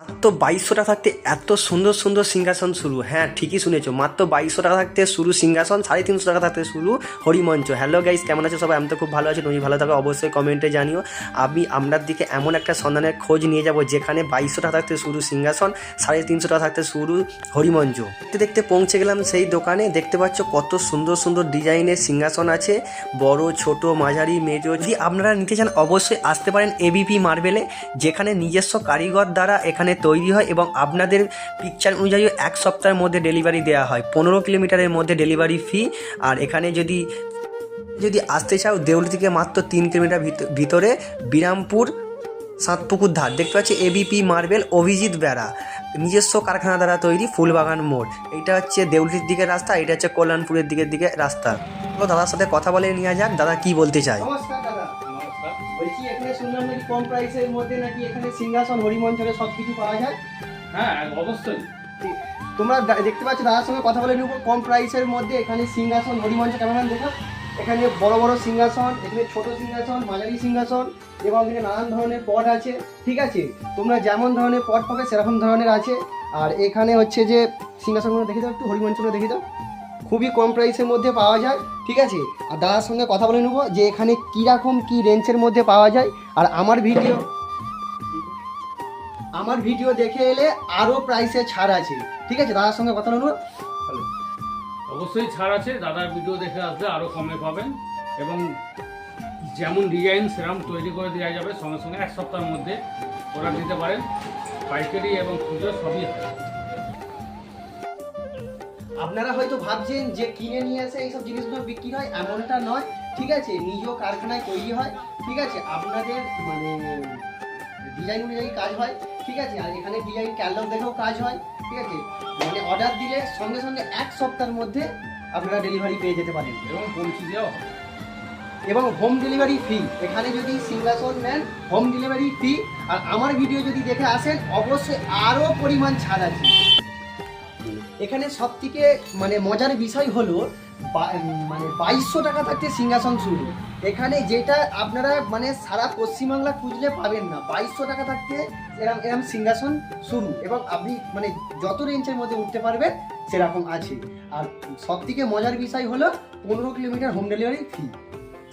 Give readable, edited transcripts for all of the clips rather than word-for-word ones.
মাত্র 2200 টাকা থাকতে এত সুন্দর সুন্দর সিংহাসন শুরু। হ্যাঁ, ঠিকই শুনেছো, মাত্র 2200 টাকা থাকতে শুরু সিংহাসন, 350 টাকা থাকতে শুরু হরিমঞ্চ। হ্যালো গাইস, কেমন আছো সবাই? আমি তো খুব ভালো আছি। তুমি ভালো থাকো অবশ্যই কমেন্টে জানিও। আমি আপনার দিকে এমন একটা সন্ধানের খোঁজ নিয়ে যাব যেখানে 2200 টাকা থাকতে শুরু সিংহাসন, 350 টাকা থাকতে শুরু হরিমঞ্চ। দেখতে দেখতে পৌঁছে গেলাম সেই দোকানে। দেখতে পাচ্ছ কত সুন্দর সুন্দর ডিজাইনের সিংহাসন আছে, বড় ছোট মাঝারি মেজো। যদি আপনারা নিতে চান অবশ্যই আসতে পারেন এবিপি মার্বেলে, যেখানে নিজস্ব কারিগর দ্বারা এখানে তৈরি হয় এবং আপনাদের পিকচার অনুযায়ী এক সপ্তাহের মধ্যে ডেলিভারি দেওয়া হয়। 15 কিলোমিটারের মধ্যে ডেলিভারি ফি। আর এখানে যদি আসতে চাও দেউলি থেকে মাত্র 3 কিলোমিটার ভিতরে বিরামপুর সাতপুকুর ধার। দেখতে পাচ্ছি এবিপি মার্বেল, অভিজিৎ বেড়া, নিজস্ব কারখানা দ্বারা তৈরি, ফুলবাগান মোড়। এইটা হচ্ছে দেউলির দিকের রাস্তা, এটা হচ্ছে কল্যাণপুরের দিকে রাস্তা। তো দাদার সাথে কথা বলে নেওয়া যাক, দাদা কি বলতে চায়। নমস্কার দাদা। নমস্কার। বলছি এখানে শুনলাম নাকি কম প্রাইসের মধ্যে নাকি এখানে সিংহাসন হরিমঞ্চলে সব কিছু পাওয়া যায়। হ্যাঁ, অবশ্যই। তোমরা দেখতে পাচ্ছ, দাদার সঙ্গে কথা বলে নেবো। কম প্রাইসের মধ্যে এখানে সিংহাসন হরিমঞ্চ কেমন দেখো। এখানে বড় বড় সিংহাসন, এখানে ছোট সিংহাসন, মাঝারি সিংহাসন এবং এখানে নানান ধরনের পট আছে। ঠিক আছে, তোমরা যেমন ধরনের পট পাবে সেরকম ধরনের আছে। আর এখানে হচ্ছে যে সিংহাসনগুলো দেখে দাও, একটু হরিমঞ্চগুলো দেখে দাও, খুবই কম প্রাইসের মধ্যে পাওয়া যায়। ঠিক আছে, আর দাদার সঙ্গে কথা বলে নেবো যে এখানে কীরকম কী রেঞ্জের মধ্যে পাওয়া যায়। আর আমার ভিডিও দেখে এলে আরও প্রাইসে ছাড় আছে। ঠিক আছে, দাদার সঙ্গে কথা বলে নেবো। অবশ্যই ছাড় আছে, দাদার ভিডিও দেখে আসলে আরও কমে পাবেন এবং যেমন ডিজাইন সেরকম তৈরি করে দেওয়া যাবে। সঙ্গে সঙ্গে এক সপ্তাহের মধ্যে অর্ডার দিতে পারেন। পাইকারি এবং খুচরো সবই হয়। আপনারা হয়তো ভাবছেন যে কিনে নিয়ে এসে এইসব জিনিসগুলো বিক্রি হয়, এমনটা নয়। ঠিক আছে, নিজ কারখানায় তৈরি হয়। ঠিক আছে, আপনাদের মানে ডিজাইন অনুযায়ী কাজ হয়। ঠিক আছে, আর এখানে ডিজাইন ক্যাটালগ দেখেও কাজ হয়। ঠিক আছে, মানে অর্ডার দিলে সঙ্গে সঙ্গে এক সপ্তাহের মধ্যে আপনারা ডেলিভারি পেয়ে যেতে পারেন এবং পৌঁছে দেওয়া হবে। এবং হোম ডেলিভারি ফ্রি। এখানে যদি সিংহাসন নেন হোম ডেলিভারি ফ্রি। আর আমার ভিডিও যদি দেখে আসেন অবশ্যই আরও পরিমাণ ছাড় আছে। এখানে সব থেকে মানে মজার বিষয় হলো মানে 2200 টাকা থাকতে সিংহাসন শুরু। এখানে যেটা আপনারা মানে সারা পশ্চিমবাংলা খুঁজলে পাবেন না। 2200 টাকা থাকতে এরম সিংহাসন শুরু এবং আপনি মানে যত রেঞ্জের মধ্যে উঠতে পারবেন সেরকম আছে। আর সব থেকে মজার বিষয় হলো 15 কিলোমিটার হোম ডেলিভারি ফ্রি।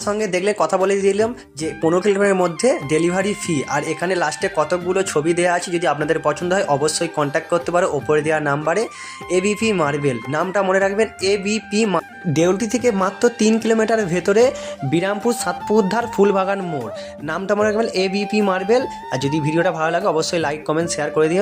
সঙ্গে দেখলে কথা বলে দিলাম যে 15 কিলোমিটারের মধ্যে ডেলিভারি ফি। আর এখানে লাস্টে কতগুলো ছবি দেওয়া আছে, যদি আপনাদের পছন্দ হয় অবশ্যই কন্ট্যাক্ট করতে পারো ওপরে দেওয়া নাম্বারে। এবিপি মার্বেল নামটা মনে রাখবেন, এবিপি। দেউলটি থেকে মাত্র 3 কিলোমিটার ভেতরে বিরামপুর সাতপুকুর ধার, ফুলবাগান মোড়। নামটা মনে রাখবেন এবিপি মার্বেল। আর যদি ভিডিওটা ভালো লাগে অবশ্যই লাইক কমেন্ট শেয়ার করে দিও।